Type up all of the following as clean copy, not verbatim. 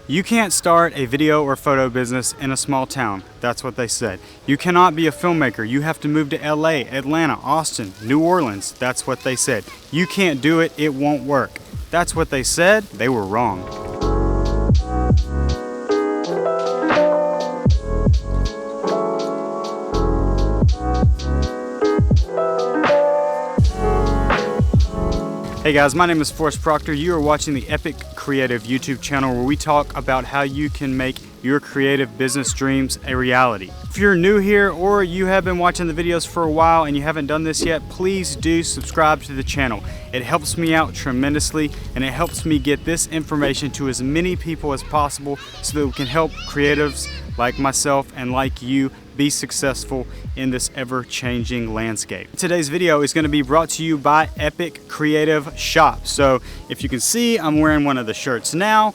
You can't start a video or photo business in a small town. That's what they said. You cannot be a filmmaker. You have to move to LA, Atlanta, Austin, New Orleans. That's what they said. You can't do it. It won't work. That's what they said. They were wrong. Hey guys, my name is Forrest Proctor. You are watching the Epic Creative YouTube channel where we talk about how you can make your creative business dreams a reality. If you're new here or you have been watching the videos for a while and you haven't done this yet, please do subscribe to the channel. It helps me out tremendously and it helps me get this information to as many people as possible so that we can help creatives like myself and like you be successful in this ever-changing landscape. Today's video is going to be brought to you by Epic Creative Shop. So if you can see, I'm wearing one of the shirts now.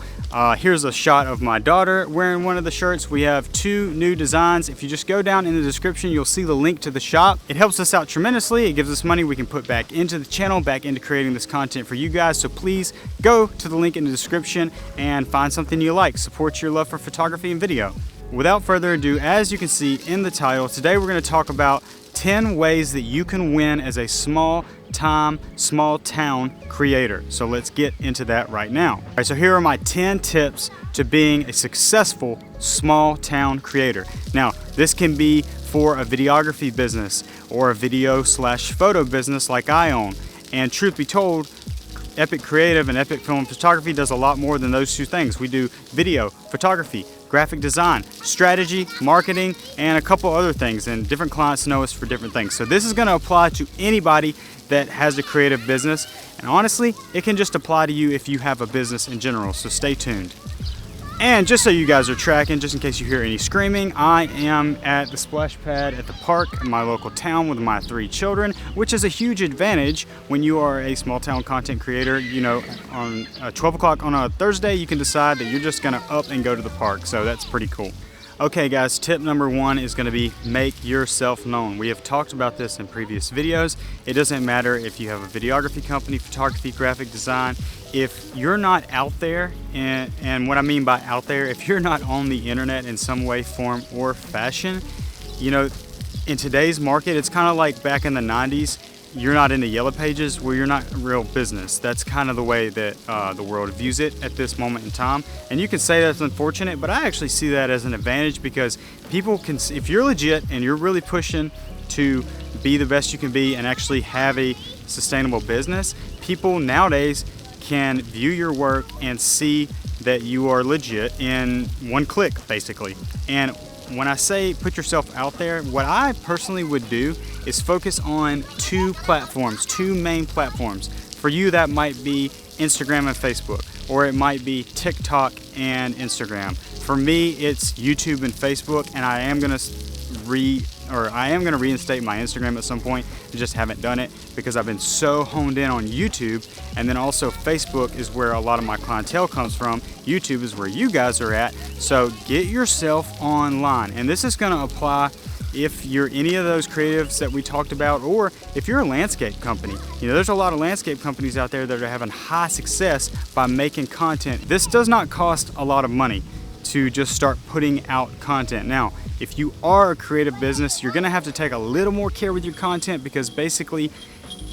Here's a shot of my daughter wearing one of the shirts. We have two new designs. If you just go down in the description, you'll see the link to the shop. It helps us out tremendously. It gives us money we can put back into the channel, back into creating this content for you guys. So please go to the link in the description and find something you like. Support your love for photography and video. Without further ado, as you can see in the title, today we're going to talk about 10 ways that you can win as a small town creator. So let's get into that right now. All right, so here are my 10 tips to being a successful small town creator. Now, this can be for a videography business or a video/photo business like I own. And truth be told, Epic Creative and Epic Film Photography does a lot more than those two things. We do video, photography, graphic design, strategy, marketing, and a couple other things, and different clients know us for different things. So this is going to apply to anybody that has a creative business, and honestly, it can just apply to you if you have a business in general, so stay tuned. And just so you guys are tracking, just in case you hear any screaming, I am at the splash pad at the park in my local town with my 3 children, which is a huge advantage when you are a small town content creator. You know, on 12 o'clock on a Thursday, you can decide that you're just gonna up and go to the park, so that's pretty cool. Okay guys, tip number 1 is going to be make yourself known. We have talked about this in previous videos. It doesn't matter if you have a videography company, photography, graphic design. If you're not out there, and what I mean by out there, if you're not on the internet in some way, form, or fashion, you know, in today's market, it's kind of like back in the 90s. You're not in the yellow pages where you're not real business. That's kind of the way that the world views it at this moment in time. And you can say that's unfortunate, but I actually see that as an advantage because people can, if you're legit and you're really pushing to be the best you can be and actually have a sustainable business, people nowadays can view your work and see that you are legit in one click, basically. And when I say put yourself out there, what I personally would do is focus on 2 platforms, 2 main platforms. For you, that might be Instagram and Facebook, or it might be TikTok and Instagram. For me, it's YouTube and Facebook, and I am gonna reinstate my Instagram at some point. I just haven't done it because I've been so honed in on YouTube, and then also Facebook is where a lot of my clientele comes from. YouTube is where you guys are at. So get yourself online, and this is going to apply if you're any of those creatives that we talked about, or if you're a landscape company. You know, there's a lot of landscape companies out there that are having high success by making content. This does not cost a lot of money to just start putting out content. Now, if you are a creative business, you're gonna have to take a little more care with your content because basically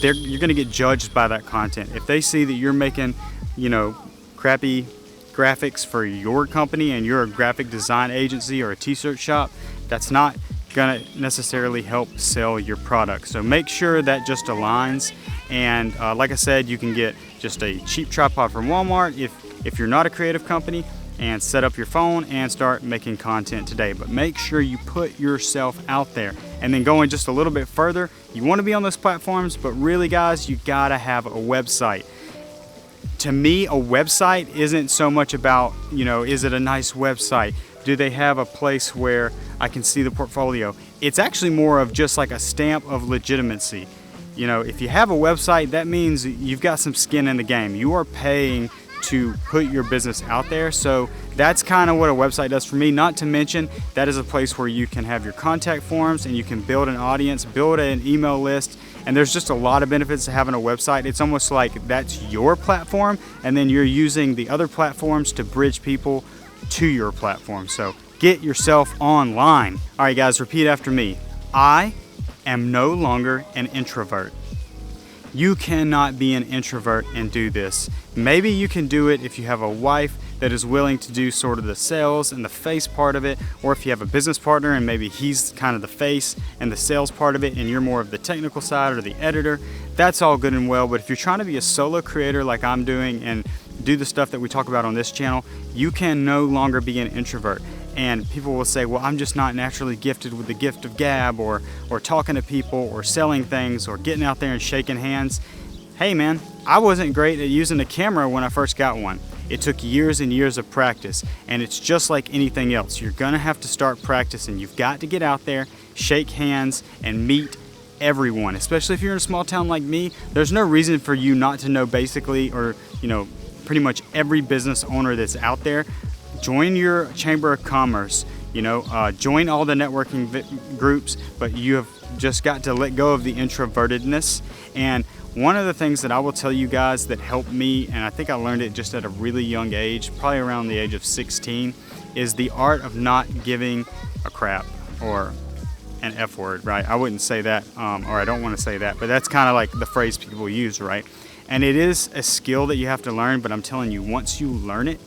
you're gonna get judged by that content. If they see that you're making, you know, crappy graphics for your company and you're a graphic design agency or a t-shirt shop, that's not gonna necessarily help sell your product. So make sure that just aligns. And like I said, you can get just a cheap tripod from Walmart if you're not a creative company, and set up your phone and start making content today. But make sure you put yourself out there. And then going just a little bit further, you want to be on those platforms, but really guys, you gotta have a website. To me, a website isn't so much about, you know, is it a nice website? Do they have a place where I can see the portfolio? It's actually more of just like a stamp of legitimacy. You know, if you have a website, that means you've got some skin in the game. You are paying to put your business out there. So that's kind of what a website does for me. Not to mention, that is a place where you can have your contact forms and you can build an audience, build an email list, and there's just a lot of benefits to having a website. It's almost like that's your platform, and then you're using the other platforms to bridge people to your platform. So get yourself online. All right, guys, repeat after me. I am no longer an introvert. You cannot be an introvert and do this. Maybe you can do it if you have a wife that is willing to do sort of the sales and the face part of it, or if you have a business partner and maybe he's kind of the face and the sales part of it and you're more of the technical side or the editor. That's all good and well, but if you're trying to be a solo creator like I'm doing and do the stuff that we talk about on this channel, you can no longer be an introvert. And people will say, well, I'm just not naturally gifted with the gift of gab or talking to people or selling things or getting out there and shaking hands. Hey man, I wasn't great at using a camera when I first got one. It took years and years of practice, and it's just like anything else. You're gonna have to start practicing. You've got to get out there, shake hands, and meet everyone. Especially if you're in a small town like me, there's no reason for you not to know basically, or pretty much every business owner that's out there. Join your Chamber of Commerce, join all the networking groups, but you have just got to let go of the introvertedness. And one of the things that I will tell you guys that helped me, and I think I learned it just at a really young age, probably around the age of 16, is the art of not giving a crap, or an F word, right? I wouldn't say that, or I don't want to say that, but that's kind of like the phrase people use, right? And it is a skill that you have to learn, but I'm telling you, once you learn it,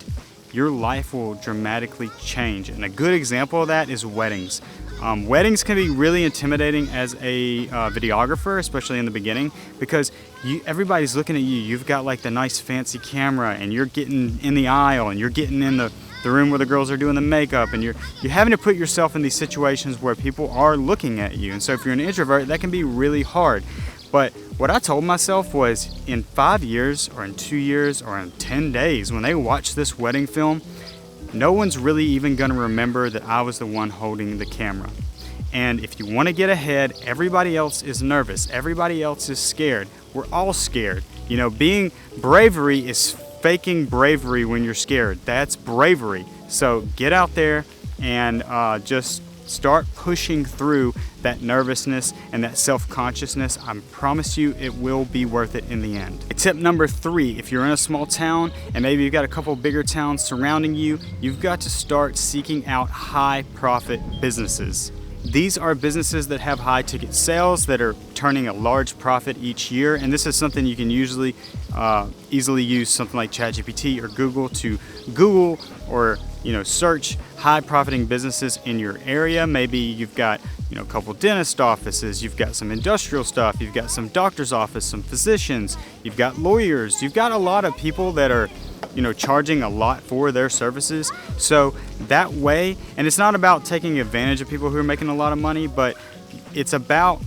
your life will dramatically change. And a good example of that is weddings. Weddings can be really intimidating as a videographer, especially in the beginning, because everybody's looking at you. You've got like the nice fancy camera, and you're getting in the aisle, and you're getting in the room where the girls are doing the makeup, and you're having to put yourself in these situations where people are looking at you. And so if you're an introvert, that can be really hard. But what I told myself was, in 5 years or in 2 years or in 10 days, when they watch this wedding film, no one's really even gonna remember that I was the one holding the camera. And if you wanna get ahead, everybody else is nervous. Everybody else is scared. We're all scared. Being bravery is faking bravery when you're scared. That's bravery. So get out there and just start pushing through that nervousness and that self-consciousness. I promise you it will be worth it in the end. Tip number 3, if you're in a small town and maybe you've got a couple bigger towns surrounding you, you've got to start seeking out high profit businesses. These are businesses that have high ticket sales that are turning a large profit each year, and this is something you can usually easily use something like ChatGPT or Google to Google or search high profiting businesses in your area. Maybe you've got a couple dentist offices, you've got some industrial stuff, you've got some doctor's office, some physicians, you've got lawyers, you've got a lot of people that are charging a lot for their services. So that way, and it's not about taking advantage of people who are making a lot of money, but it's about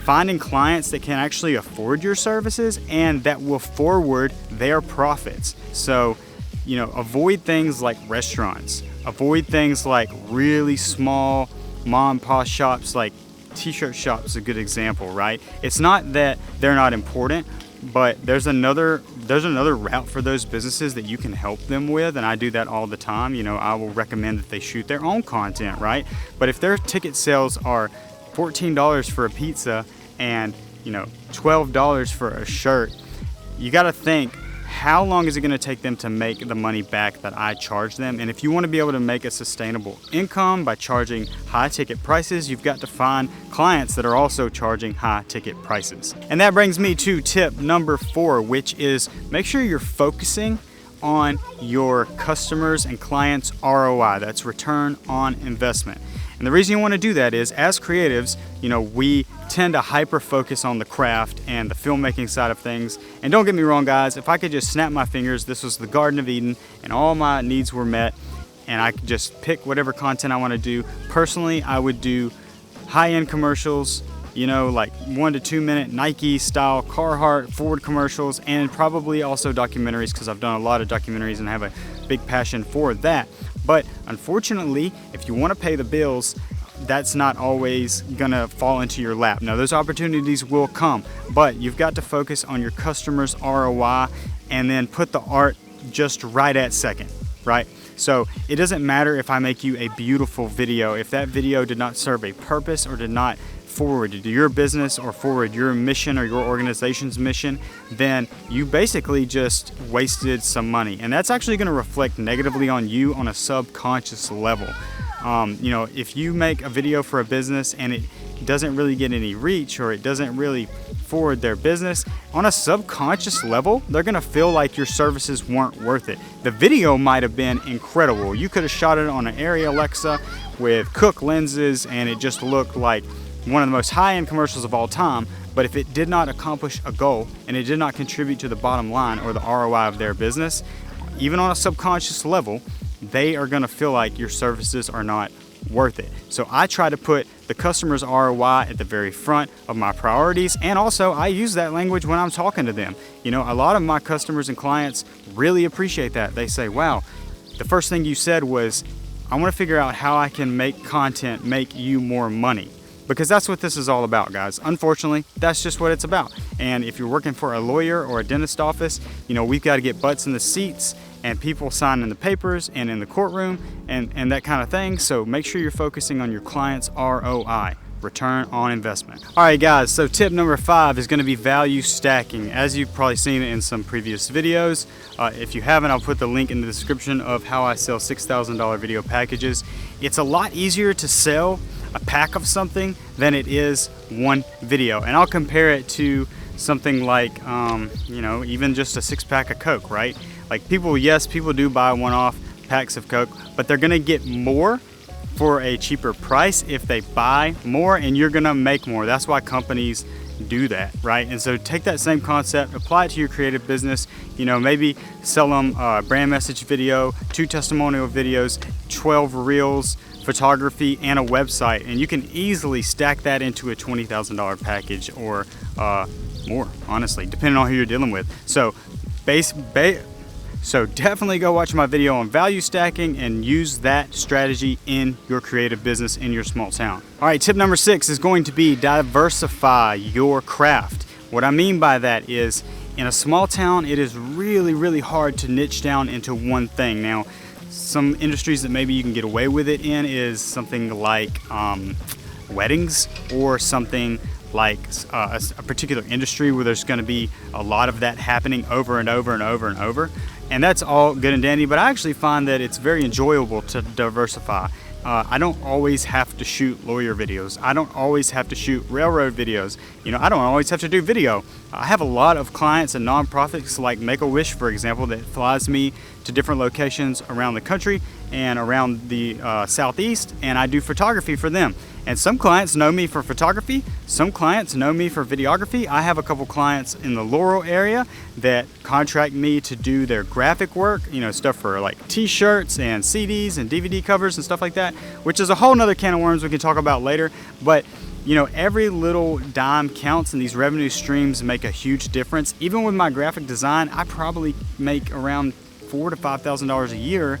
finding clients that can actually afford your services and that will forward their profits. So, avoid things like restaurants, avoid things like really small mom and pop shops, like t-shirt shops is a good example, right? It's not that they're not important, but there's another route for those businesses that you can help them with, and I do that all the time. I will recommend that they shoot their own content, right? But if their ticket sales are $14 for a pizza and $12 for a shirt, you got to think, how long is it going to take them to make the money back that I charge them? And if you want to be able to make a sustainable income by charging high ticket prices, you've got to find clients that are also charging high ticket prices. And that brings me to tip number 4, which is make sure you're focusing on your customers and clients' ROI. That's return on investment. And the reason you want to do that is, as creatives, we tend to hyper focus on the craft and the filmmaking side of things. And don't get me wrong, guys, if I could just snap my fingers, this was the Garden of Eden and all my needs were met, and I could just pick whatever content I want to do. Personally, I would do high-end commercials, like 1 to 2 minute Nike style Carhartt Ford commercials, and probably also documentaries, because I've done a lot of documentaries and have a big passion for that. But unfortunately, if you want to pay the bills, that's not always gonna fall into your lap. Now, those opportunities will come, but you've got to focus on your customers' ROI and then put the art just right at second, right? So it doesn't matter if I make you a beautiful video. If that video did not serve a purpose or did not forward to your business or forward your mission or your organization's mission, then you basically just wasted some money. And that's actually going to reflect negatively on you on a subconscious level. You know, if you make a video for a business and it doesn't really get any reach, or it doesn't really forward their business, on a subconscious level, they're gonna feel like your services weren't worth it. The video might have been incredible. You could have shot it on an Arri Alexa with Cook lenses and it just looked like one of the most high-end commercials of all time, but if it did not accomplish a goal and it did not contribute to the bottom line or the ROI of their business, even on a subconscious level, they are gonna feel like your services are not worth it. So I try to put the customer's ROI at the very front of my priorities, and also I use that language when I'm talking to them. You know, a lot of my customers and clients really appreciate that. They say, wow, the first thing you said was, I want to figure out how I can make content make you more money. Because that's what this is all about, guys. Unfortunately, that's just what it's about. And if you're working for a lawyer or a dentist office, you know, we've got to get butts in the seats and people signing the papers and in the courtroom and that kind of thing. So make sure you're focusing on your client's ROI, return on investment. All right, guys, so tip number 5 is going to be value stacking. As you've probably seen in some previous videos, if you haven't, I'll put the link in the description of how I sell $6,000 video packages. It's a lot easier to sell a pack of something than it is one video. And I'll compare it to something like, you know, even just a 6-pack of Coke, right? Like people do buy one-off packs of Coke, but they're gonna get more for a cheaper price if they buy more, and you're gonna make more. That's why companies do that, right? And so take that same concept, apply it to your creative business. You know, maybe sell them a brand message video, 2 testimonial videos, 12 reels, photography, and a website, and you can easily stack that into a $20,000 package or more, honestly, depending on who you're dealing with. So definitely go watch my video on value stacking and use that strategy in your creative business in your small town. All right, tip number 6 is going to be diversify your craft. What I mean by that is, in a small town, it is really, really hard to niche down into one thing. Now, some industries that maybe you can get away with it in is something like weddings, or something like a particular industry where there's going to be a lot of that happening over and over and over and over. And that's all good and dandy, but I actually find that it's very enjoyable to diversify. I don't always have to shoot lawyer videos. I don't always have to shoot railroad videos. You know, I don't always have to do video. I have a lot of clients and nonprofits like Make-A-Wish, for example, that flies me to different locations around the country and around the Southeast, and I do photography for them. And some clients know me for photography, some clients know me for videography. I have a couple clients in the Laurel area that contract me to do their graphic work, you know, stuff for like t-shirts and CDs and DVD covers and stuff like that, which is a whole nother can of worms we can talk about later. But you know, every little dime counts, and these revenue streams make a huge difference. Even with my graphic design, I probably make around $4,000 to $5,000 a year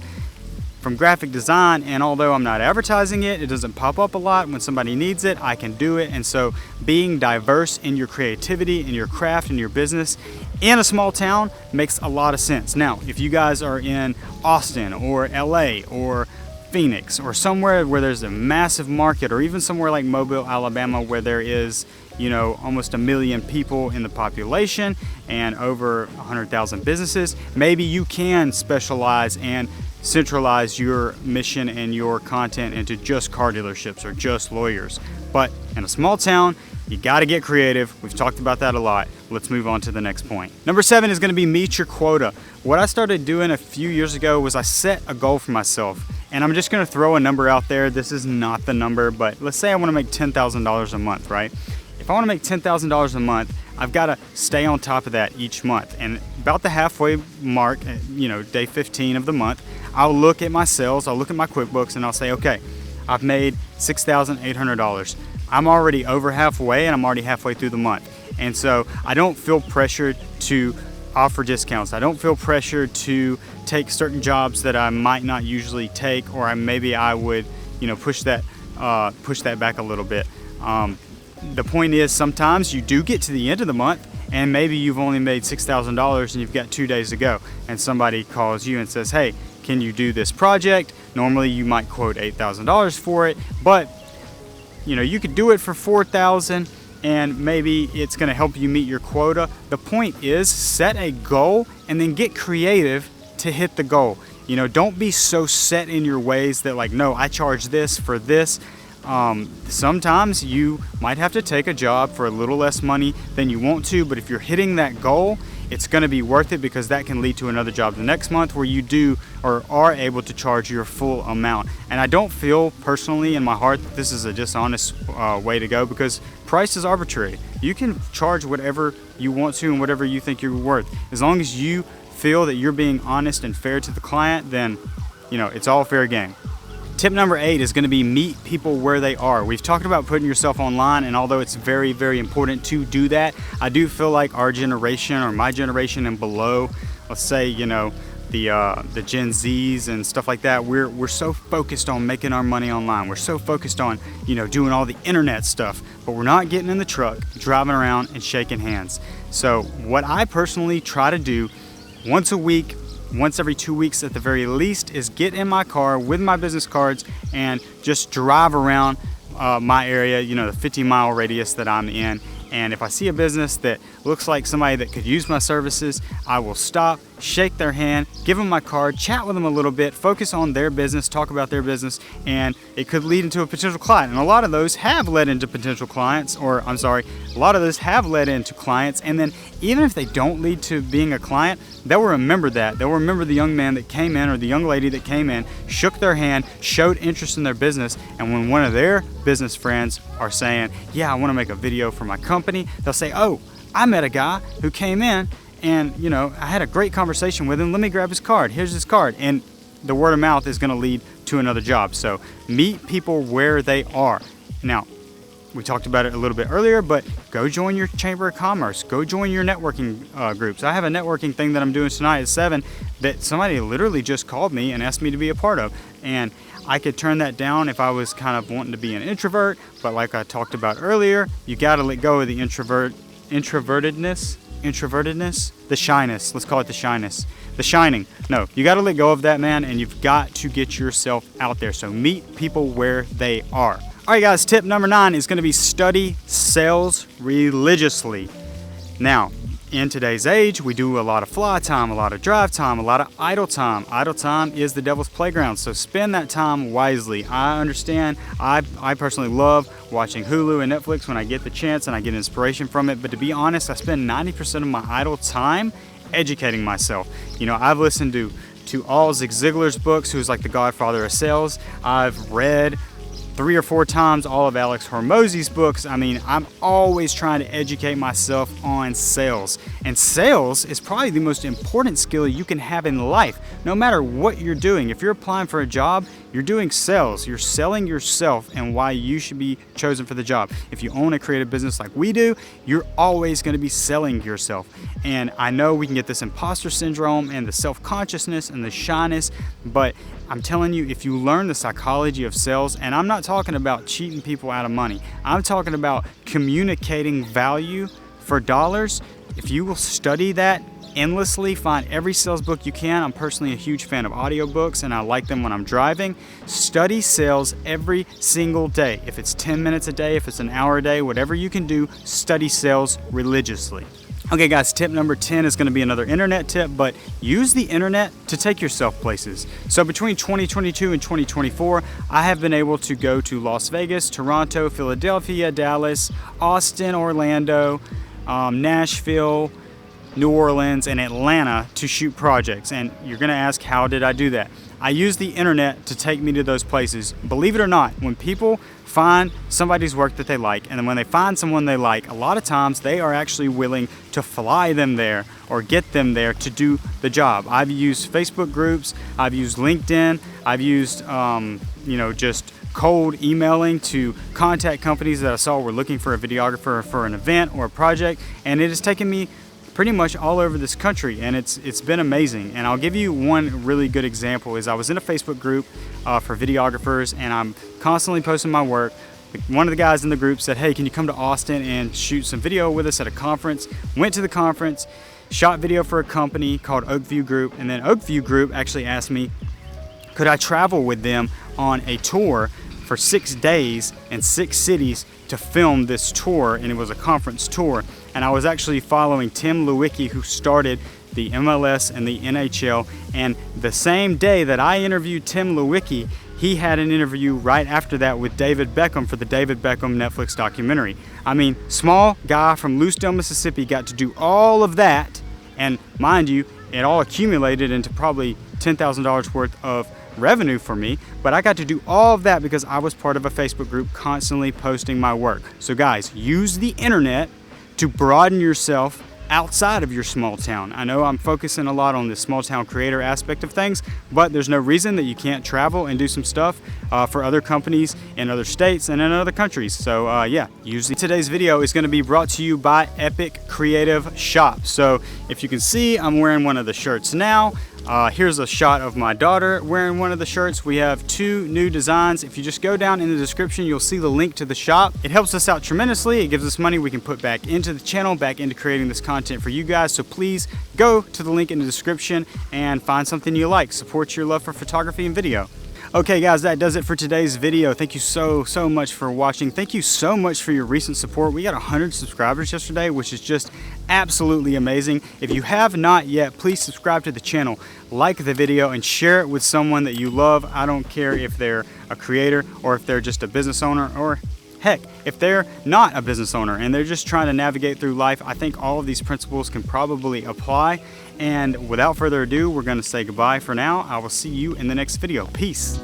from graphic design, and although I'm not advertising it, it doesn't pop up a lot. When somebody needs it, I can do it. And so being diverse in your creativity, in your craft, in your business in a small town makes a lot of sense. Now, if you guys are in Austin or LA or Phoenix or somewhere where there's a massive market, or even somewhere like Mobile, Alabama, where there is, you know, almost 1 million people in the population and over 100,000 businesses, maybe you can specialize and centralize your mission and your content into just car dealerships or just lawyers. But in a small town, you got to get creative. We've talked about that a lot. Let's move on to the next point. Number 7 is going to be meet your quota. What I started doing a few years ago was I set a goal for myself. And I'm just going to throw a number out there. This is not the number, but let's say I want to make $10,000 a month, right? If I want to make $10,000 a month, I've got to stay on top of that each month. And about the halfway mark, you know, day 15 of the month, I'll look at my sales, I'll look at my QuickBooks, and I'll say, okay, I've made $6,800. I'm already over halfway, and I'm already halfway through the month. And so I don't feel pressured to offer discounts. I don't feel pressured to take certain jobs that I might not usually take, or maybe I would, you know, push that back a little bit. The point is, sometimes you do get to the end of the month and maybe you've only made $6,000 and you've got 2 days to go, and somebody calls you and says, hey, can you do this project? Normally you might quote $8,000 for it, but you could do it for 4,000 and maybe it's going to help you meet your quota. The point is, set a goal and then get creative to hit the goal. Don't be so set in your ways that like, no, I charge this for this. Sometimes you might have to take a job for a little less money than you want to, but if you're hitting that goal, it's going to be worth it, because that can lead to another job the next month where you do or are able to charge your full amount. And I don't feel personally in my heart that this is a dishonest way to go, because price is arbitrary. You can charge whatever you want to and whatever you think you're worth. As long as you feel that you're being honest and fair to the client, then it's all fair game. Tip number 8 is going to be meet people where they are. We've talked about putting yourself online, and although it's very, very important to do that, I do feel like our generation, or my generation and below, let's say, the Gen Zs and stuff like that, we're so focused on making our money online. We're so focused on, doing all the internet stuff, but we're not getting in the truck, driving around and shaking hands. So what I personally try to do once a week, once every 2 weeks at the very least, is get in my car with my business cards and just drive around my area, the 50-mile radius that I'm in. And if I see a business that looks like somebody that could use my services, I will stop, shake their hand, give them my card, chat with them a little bit, focus on their business, talk about their business, and it could lead into a potential client. And a lot of those have led into potential clients, a lot of those have led into clients. And then even if they don't lead to being a client, they'll remember that. They'll remember the young man that came in or the young lady that came in, shook their hand, showed interest in their business. And when one of their business friends are saying, yeah, I want to make a video for my company, they'll say, oh, I met a guy who came in and, I had a great conversation with him. Let me grab his card. Here's his card. And the word of mouth is going to lead to another job. So meet people where they are. Now, we talked about it a little bit earlier, but go join your Chamber of Commerce. Go join your networking groups. I have a networking thing that I'm doing tonight at 7 that somebody literally just called me and asked me to be a part of. And I could turn that down if I was kind of wanting to be an introvert, but like I talked about earlier, you got to let go of the introvertedness, the shyness. Let's call it the shyness. The shining. No, you got to let go of that, man, and you've got to get yourself out there. So meet people where they are. All right, guys, tip number 9 is going to be study sales religiously. Now, in today's age, we do a lot of fly time, a lot of drive time, a lot of idle time. Idle time is the devil's playground, so spend that time wisely. I understand. I personally love watching Hulu and Netflix when I get the chance and I get inspiration from it, but to be honest, I spend 90% of my idle time educating myself. I've listened to all Zig Ziglar's books, who's like the godfather of sales. I've read 3 or 4 times all of Alex Hormozy's books. I mean, I'm always trying to educate myself on sales. And sales is probably the most important skill you can have in life, no matter what you're doing. If you're applying for a job, you're doing sales. You're selling yourself and why you should be chosen for the job. If you own a creative business like we do, you're always going to be selling yourself. And I know we can get this imposter syndrome and the self-consciousness and the shyness, but I'm telling you, if you learn the psychology of sales, and I'm not talking about cheating people out of money, I'm talking about communicating value for dollars. If you will study that endlessly, find every sales book you can. I'm personally a huge fan of audiobooks and I like them when I'm driving. Study sales every single day. If it's 10 minutes a day, if it's an hour a day, whatever you can do, study sales religiously. Okay guys, tip number 10 is going to be another internet tip, but use the internet to take yourself places. So between 2022 and 2024, I have been able to go to Las Vegas, Toronto, Philadelphia, Dallas, Austin, Orlando, Nashville, New Orleans, and Atlanta to shoot projects. And you're going to ask, how did I do that? I use the internet to take me to those places. Believe it or not, when people find somebody's work that they like, and then when they find someone they like, a lot of times they are actually willing to fly them there or get them there to do the job. I've used Facebook groups, I've used LinkedIn, I've used just cold emailing to contact companies that I saw were looking for a videographer for an event or a project, and it has taken me pretty much all over this country, and it's been amazing. And I'll give you one really good example. Is I was in a Facebook group for videographers, and I'm constantly posting my work. One of the guys in the group said, hey, can you come to Austin and shoot some video with us at a conference? Went to the conference, shot video for a company called Oakview Group, and then Oakview Group actually asked me, could I travel with them on a tour for 6 days in 6 cities to film this tour, and it was a conference tour. And I was actually following Tim Lewicki, who started the MLS and the NHL, and the same day that I interviewed Tim Lewicki, he had an interview right after that with David Beckham for the David Beckham Netflix documentary. I mean, small guy from Lucedale, Mississippi got to do all of that, and mind you, it all accumulated into probably $10,000 worth of revenue for me, but I got to do all of that because I was part of a Facebook group constantly posting my work. So guys, use the internet to broaden yourself outside of your small town. I know I'm focusing a lot on the small town creator aspect of things, but there's no reason that you can't travel and do some stuff for other companies in other states and in other countries. So yeah, today's video is going to be brought to you by Epic Creative Shop. So if you can see, I'm wearing one of the shirts now. Here's a shot of my daughter wearing one of the shirts. We have 2 new designs. If you just go down in the description, you'll see the link to the shop. It helps us out tremendously. It gives us money we can put back into the channel, back into creating this content for you guys. So please go to the link in the description and find something you like. Support your love for photography and video. Okay guys, that does it for today's video. Thank you so much for watching. Thank you so much for your recent support. We got 100 subscribers yesterday, which is just absolutely amazing. If you have not yet, please subscribe to the channel, like the video, and share it with someone that you love. I don't care if they're a creator or if they're just a business owner, or heck, if they're not a business owner and they're just trying to navigate through life. I think all of these principles can probably apply. And without further ado, we're going to say goodbye for now. I will see you in the next video. Peace.